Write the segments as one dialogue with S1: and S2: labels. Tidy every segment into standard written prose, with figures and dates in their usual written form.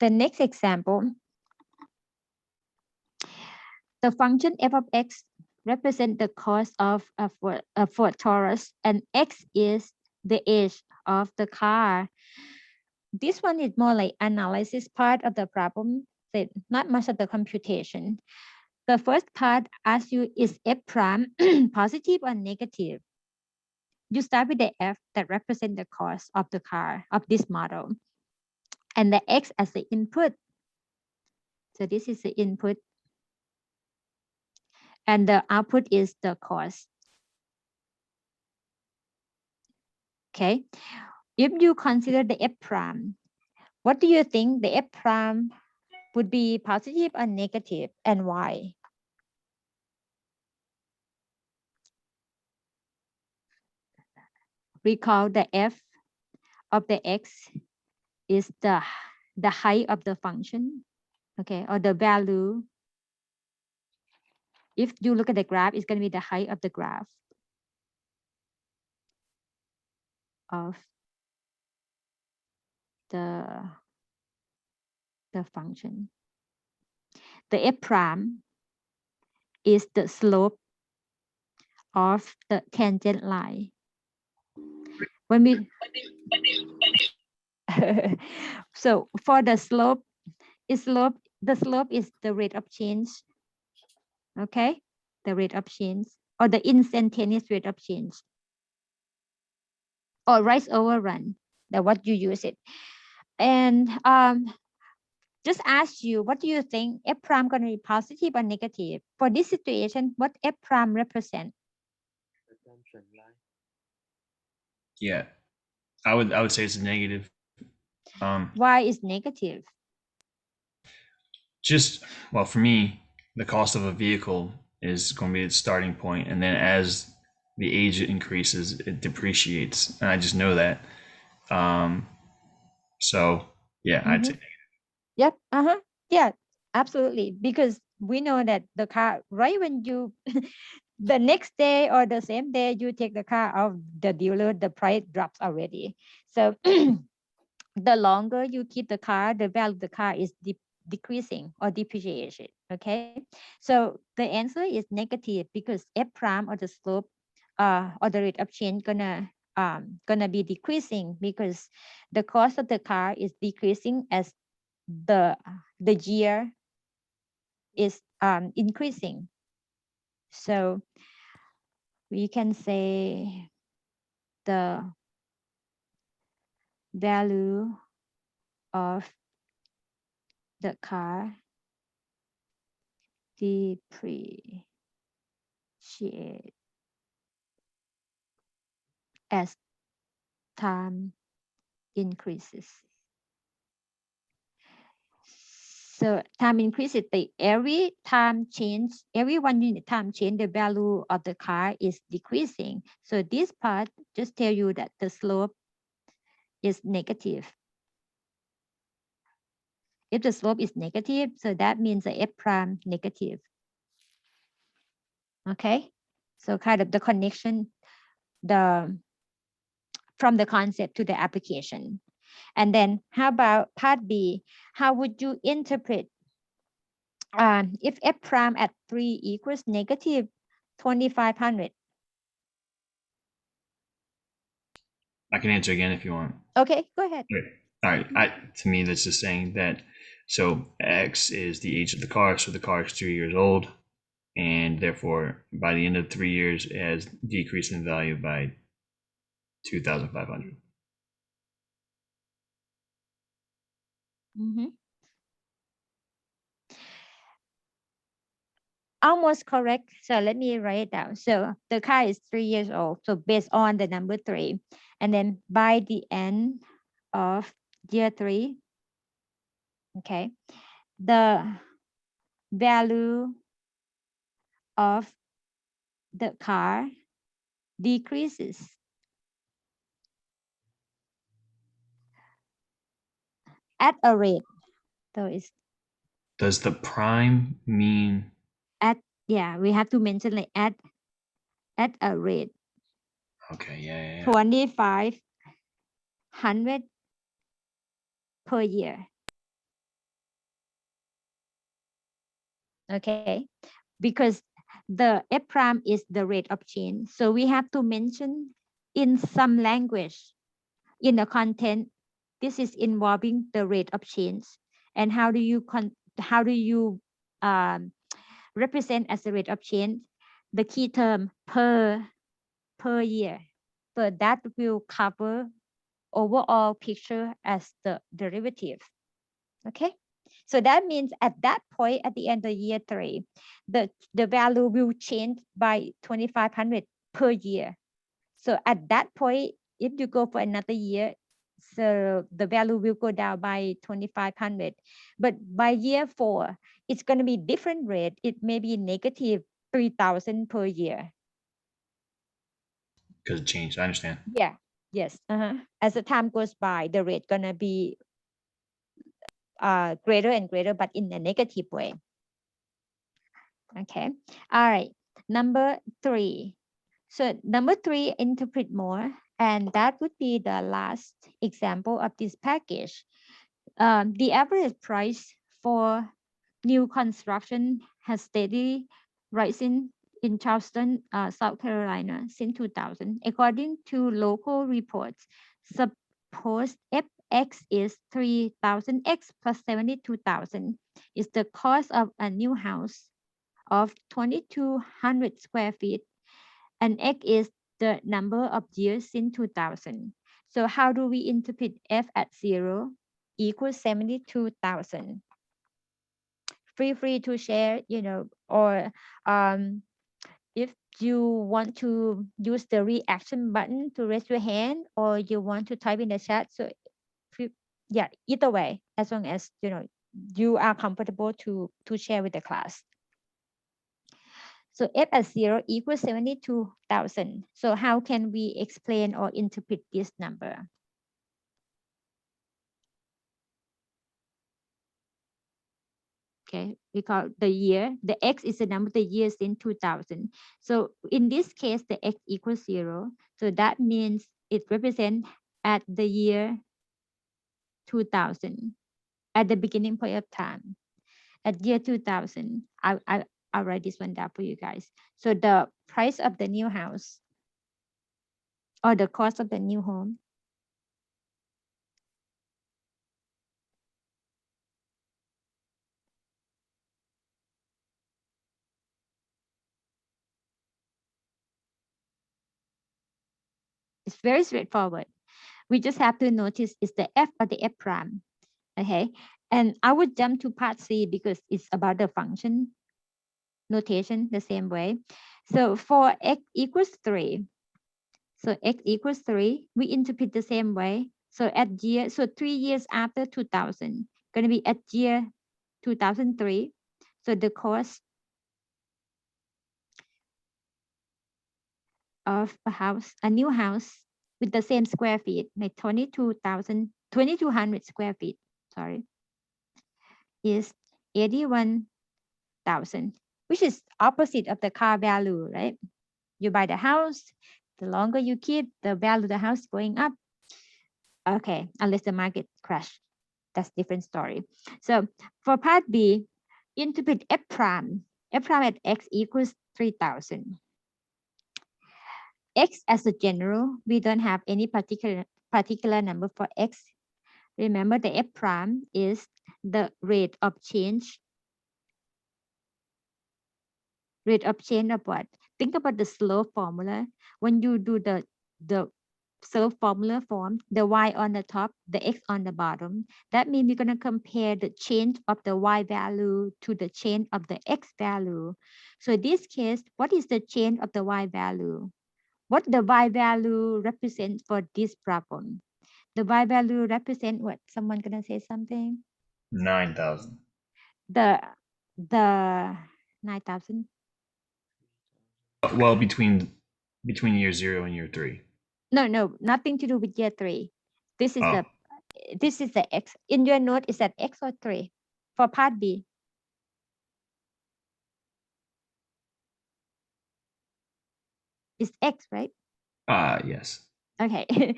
S1: The next example, the function f of x represent the cost of a Ford Taurus, and x is the age of the car. This one is more like analysis part of the problem, so not much of the computation. The first part asks you, is f prime positive or negative? You start with the f that represent the cost of the car of this model, and the x as the input. So this is the input, and the output is the cost. Okay, if you consider the f prime, what do you think the f prime would be, positive or negative, and why? Recall the f of the x is the height of the function, okay, or the value. If you look at the graph, it's going to be the height of the graph of the function. The f prime is the slope of the tangent line. When we so for the slope, the slope is the rate of change. Okay, the rate of change, or the instantaneous rate of change, or rise over run, that what you use it. And just ask you, what do you think f prime going to be, positive or negative? For this situation, what f prime represent?
S2: Yeah, I would say it's a negative.
S1: Why is negative?
S2: Just, well, for me, the cost of a vehicle is going to be its starting point, and then as the age increases, it depreciates, and I just know that. So yeah, I'd say negative.
S1: Yep. Yeah, absolutely. Because we know that the car, right when you the next day or the same day you take the car out of the dealer, the price drops already. So the longer you keep the car, the value of the car is decreasing or depreciation. Okay. So the answer is negative, because f prime, or the slope, or the rate of change, gonna be decreasing, because the cost of the car is decreasing as the year is increasing. So we can say the value of the car depreciate as time increases. So time increases, every time change, every 1 unit time change, the value of the car is decreasing. So this part just tell you that the slope is negative. If the slope is negative, so that means the f prime negative. Okay, so kind of the connection, from the concept to the application. And then how about part B? How would you interpret if f prime at 3 equals negative 2500?
S2: I can answer again if you want.
S1: Okay, go ahead.
S2: Okay. All right. To me, that's just saying that. So X is the age of the car. So the car is 3 years old, and therefore, by the end of 3 years, it has decreased in value by 2,500.
S1: Almost correct. So let me write it down. So the car is 3 years old. So based on the number 3, and then by the end of year 3, okay, the value of the car decreases at a rate. So it's
S2: Does the prime mean?
S1: at, yeah, we have to mention like at a rate.
S2: Okay, yeah.
S1: 2,500 per year. okay? Because the F prime is the rate of change. So we have to mention in some language, in the content, this is involving the rate of change. And how do you represent as a rate of change? The key term per year. So that will cover overall picture as the derivative. Okay. So that means at that point, at the end of year 3, the value will change by 2,500 per year. So at that point, if you go for another year, so the value will go down by 2,500. But by year 4, it's going to be different rate. It may be negative 3,000 per year.
S2: Because it changed. I understand.
S1: Yeah. Yes. As the time goes by, the rate gonna be greater and greater, but in a negative way. Okay. All right. Number 3. So number 3, interpret more, and that would be the last example of this package. The average price for new construction has steadily rising in Charleston, South Carolina since 2000. According to local reports, suppose FX is 3,000X plus 72,000 is the cost of a new house of 2,200 square feet, and X is the number of years since 2000. So how do we interpret F at 0 equals 72,000? Feel free to share, or if you want to use the reaction button to raise your hand, or you want to type in the chat. So yeah, either way, as long as you are comfortable to share with the class. So F at 0 equals 72,000. So how can we explain or interpret this number? Okay, we call the year. The X is the number of the years in 2000. So in this case, the X equals 0. So that means it represents at the year 2000, at the beginning point of time. At year 2000, I'll write this one down for you guys. So the price of the new house, or the cost of the new home, it's very straightforward. We just have to notice is the F or the F prime. Okay. And I would jump to part C because it's about the function notation the same way. So for X equals 3, so X equals 3, we interpret the same way. So at year, so 3 years after 2000, going to be at year 2003. So the cost of a new house with the same square feet, like 2,200 square feet, sorry, is 81,000, which is opposite of the car value, right? You buy the house, the longer you keep, the value of the house going up. Okay, unless the market crash, that's different story. So for part B, interpret F prime. F prime at X equals 3,000. X as a general, we don't have any particular number for X. Remember the F prime is the rate of change. Rate of change of what? Think about the slope formula. When you do the slope formula form, the y on the top, the x on the bottom. That means we're going to compare the change of the y value to the change of the x value. So in this case, what is the change of the y value? What the y value represents for this problem? The y value represent what? Someone gonna say something?
S2: 9,000.
S1: The 9,000.
S2: Well, between year 0 and year 3.
S1: No, nothing to do with year 3. This is
S2: Oh,
S1: the x. In your note, is that x or 3? For part B. It's x, right?
S2: yes.
S1: Okay,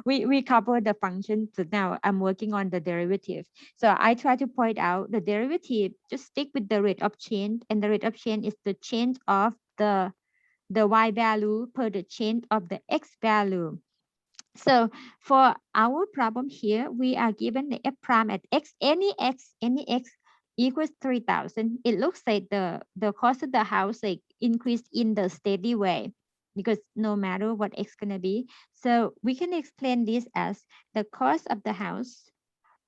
S1: we covered the function. So now I'm working on the derivative. So I try to point out the derivative. Just stick with the rate of change, and the rate of change is the change of the y value per the change of the x value. So for our problem here, we are given the f prime at any x equals 3,000. It looks like the cost of the house like increased in the steady way because no matter what x gonna be. So we can explain this as the cost of the house.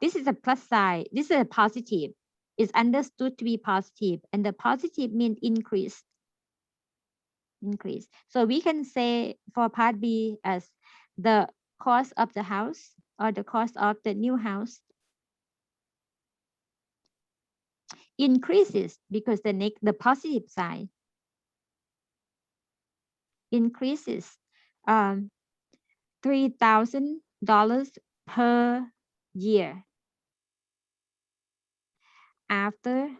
S1: This is a plus side. This is a positive. It's understood to be positive, and the positive means increase. Increase. So we can say for part B as the cost of the house or the cost of the new house increases because the positive side increases $3,000 per year after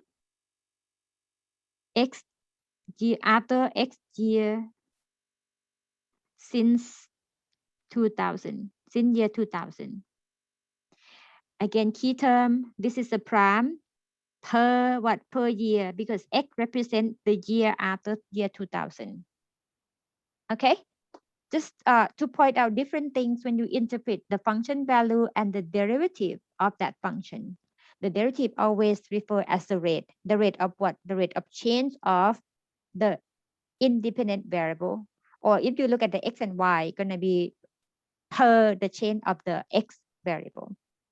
S1: X year since 2000, since year 2000. Again, key term, this is a prime per year because X represent the year after year 2000. Okay, just to point out different things when you interpret the function value and the derivative of that function. The derivative always refer as the rate of what? The rate of change of the independent variable. Or if you look at the x and y, gonna be per the change of the x variable.